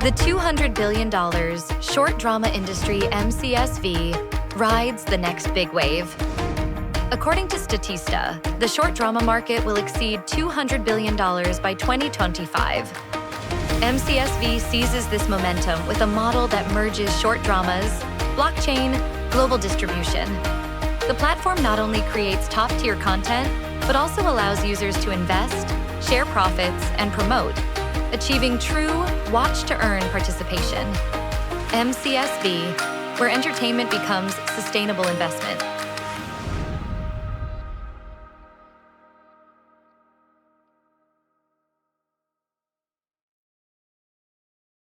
The $200 billion short drama industry MCSV rides the next big wave. According to Statista, the short drama market will exceed $200 billion by 2025. MCSV seizes this momentum with a model that merges short dramas, blockchain, global distribution. The platform not only creates top-tier content, but also allows users to invest, share profits, and promote, achieving true watch-to-earn participation. MCSV, where entertainment becomes sustainable investment.